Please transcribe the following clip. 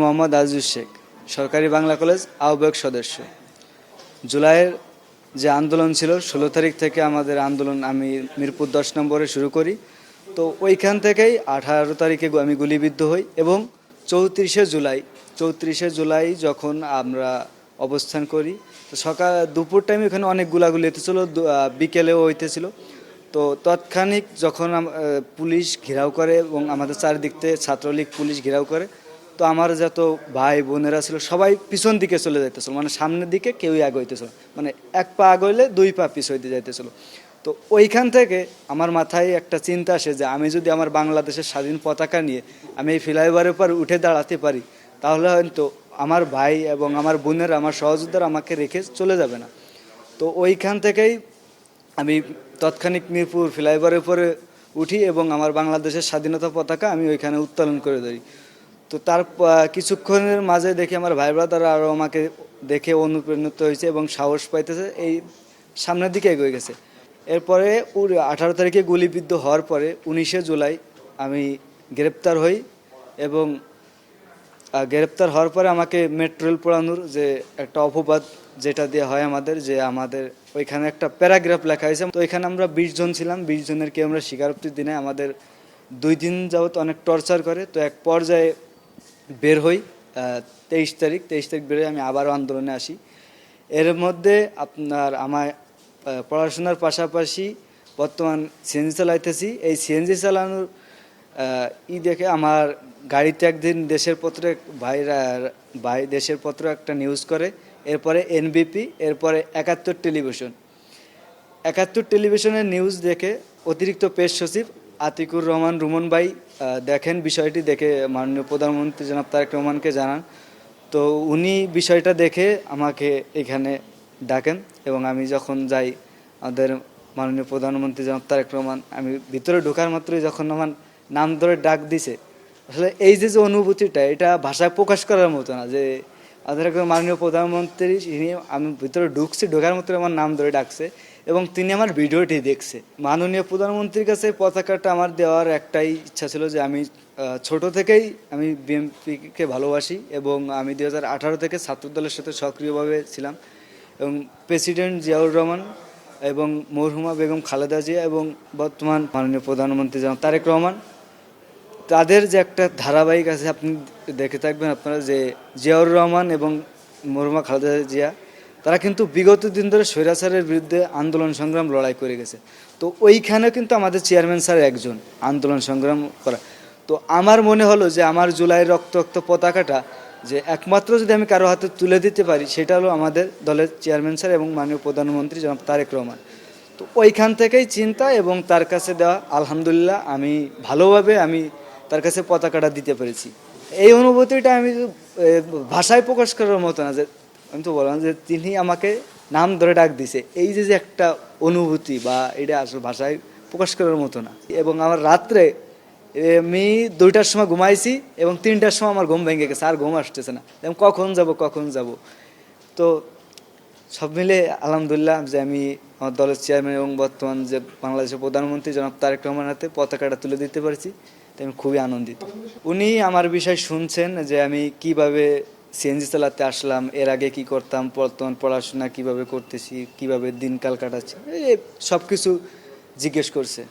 মোহাম্মদ আজিজুর শেখ, সরকারি বাংলা কলেজ আহ্বায়ক সদস্য। জুলাইয়ের যে আন্দোলন ছিল 16 তারিখ থেকে আমাদের আন্দোলন আমি মিরপুর 10 নম্বরে শুরু করি। তো ওইখান থেকেই 18 তারিখে আমি গুলিবিদ্ধ হই এবং 34শে জুলাই যখন আমরা অবস্থান করি, তো দুপুর টাইমে ওখানে অনেক গুলাগুলি হইতেছিল, বিকেলেও হইতেছিল। তো তৎক্ষণিক যখন পুলিশ ঘেরাও করে এবং আমাদের চারিদিক থেকে ছাত্রলীগ পুলিশ ঘেরাও করে, তো আমার যত ভাই বোনেরা ছিল সবাই পিছন দিকে চলে যাইতেছিল, মানে সামনের দিকে কেউই আগাইতেছিল, মানে এক পা আগাইলে দুই পা পিছ হইতে যাইতেছিল। তো ওইখান থেকে আমার মাথায় একটা চিন্তা আসে যে আমি যদি আমার বাংলাদেশের স্বাধীন পতাকা নিয়ে আমি এই ফ্লাইওভারের উপর উঠে দাঁড়াতে পারি, তাহলে হয়তো আমার ভাই এবং আমার বোনেরা, আমার সহযোদ্ধারা আমাকে রেখে চলে যাবে না। তো ওইখান থেকেই আমি তৎক্ষণিক মিরপুর ফ্লাইওভারের উপরে উঠি এবং আমার বাংলাদেশের স্বাধীনতা পতাকা আমি ওইখানে উত্তোলন করে দিই। তো তার কিছুক্ষণের মাঝে দেখি আমার ভাই ব্রাদাররা আরও আমাকে দেখে অনুপ্রাণিত হয়েছে এবং সাহস পাইতেছে, এই সামনের দিকে এগিয়ে গেছে। এরপরে 18 তারিখে গুলিবিদ্ধ হওয়ার পরে 19শে জুলাই আমি গ্রেপ্তার হই এবং গ্রেপ্তার হওয়ার পরে আমাকে মেট্রো রেল পোড়ানোর যে একটা অপবাদ যেটা দেওয়া হয় আমাদের, যে আমাদের ওইখানে একটা প্যারাগ্রাফ লেখা হয়েছে। তো এখানে আমরা 20 জন ছিলাম, 20 জনের কি আমরা স্বীকারোক্তির দিনে আমাদের 2 দিন যাবত অনেক টর্চার করে। তো এক পর্যায়ে বের হই 23 তারিখ বের হয়ে আমি আবারও আন্দোলনে আসি। এর মধ্যে আপনার আমার পড়াশোনার পাশাপাশি বর্তমান সিএনজি চালাইতেছি। এই সিএনজি চালানোর দেখে আমার গাড়িতে একদিন দেশের পত্রে ভাই দেশের পত্র একটা নিউজ করে, এরপরে এনবিপি, এরপরে 71 টেলিভিশনের নিউজ দেখে অতিরিক্ত প্রেস সচিব আতিকুর রহমান রুমন ভাই দেখেন বিষয়টি, দেখে মাননীয় প্রধানমন্ত্রী জনাব তারেক রহমানকে জানান। তো উনি বিষয়টা দেখে আমাকে এখানে ডাকেন এবং আমি যখন যাই, আমাদের মাননীয় প্রধানমন্ত্রী জনাব তারেক রহমান, আমি ভিতরে ঢোকার মাত্রই যখন আমার নাম ধরে ডাক দিছে, আসলে এই যে অনুভূতিটা, এটা ভাষায় প্রকাশ করার মতো না। যে আমাদের একজন মাননীয় প্রধানমন্ত্রী, আমি ভিতরে ঢোকার মতো আমার নাম ধরে ডাকছে এবং তিনি আমার ভিডিওটি দেখছে। মাননীয় প্রধানমন্ত্রীর কাছে পতাকাটা আমার দেওয়ার একটাই ইচ্ছা ছিল যে আমি ছোট থেকেই আমি বিএনপিকে ভালোবাসি এবং আমি 2018 থেকে ছাত্রদলের সাথে সক্রিয়ভাবে ছিলাম এবং প্রেসিডেন্ট জিয়াউর রহমান এবং মরহুমা বেগম খালেদা জিয়া এবং বর্তমান মাননীয় প্রধানমন্ত্রী জনাব তারেক রহমান, তাদের যে একটা ধারাবাহিক আছে, আপনি দেখে থাকবেন আপনারা, যে জিয়াউর রহমান এবং মরহুমা খালেদা জিয়া তারা কিন্তু বিগত দিন ধরে স্বৈরাচারের বিরুদ্ধে আন্দোলন সংগ্রাম লড়াই করে গেছে। তো ওইখানে কিন্তু আমাদের চেয়ারম্যান স্যার একজন আন্দোলন সংগ্রাম করা। তো আমার মনে হলো যে আমার জুলাইয়ের রক্তাক্ত পতাকাটা যে একমাত্র যদি আমি কারো হাতে তুলে দিতে পারি, সেটা হলো আমাদের দলের চেয়ারম্যান স্যার এবং মাননীয় প্রধানমন্ত্রী জনাব তারেক রহমান। তো ওইখান থেকেই চিন্তা এবং তার কাছে দেওয়া, আলহামদুলিল্লাহ আমি ভালোভাবে তার কাছে পতাকাটা দিতে পেরেছি। এই অনুভূতিটা আমি ভাষায় প্রকাশ করার মতো না। যে আমি তো বললাম যে তিনি আমাকে নাম ধরে ডাক দিছে, এই যে একটা অনুভূতি, বা এটা আসলে ভাষায় প্রকাশ করার মতো না। এবং আমার রাত্রে আমি 2টার সময় ঘুমাইছি এবং 3টার সময় আমার ঘুম ভেঙে গেছে, আর ঘুম আসতেছে না, এবং কখন যাব। তো সব মিলে আলহামদুলিল্লাহ যে আমি আমার দলের চেয়ারম্যান এবং বর্তমান যে বাংলাদেশের প্রধানমন্ত্রী জনাব তারেক রহমানের হাতে পতাকাটা তুলে দিতে পারছি, তাই আমি খুবই আনন্দিত। উনি আমার বিষয় শুনছেন যে আমি কিভাবে সিএনজি চালাতে আসলাম, এর আগে কি করতাম, বর্তমান পড়াশোনা কিভাবে করতেছি, কিভাবে দিনকাল কাটাচ্ছি, এই সব কিছু জিজ্ঞেস করছে।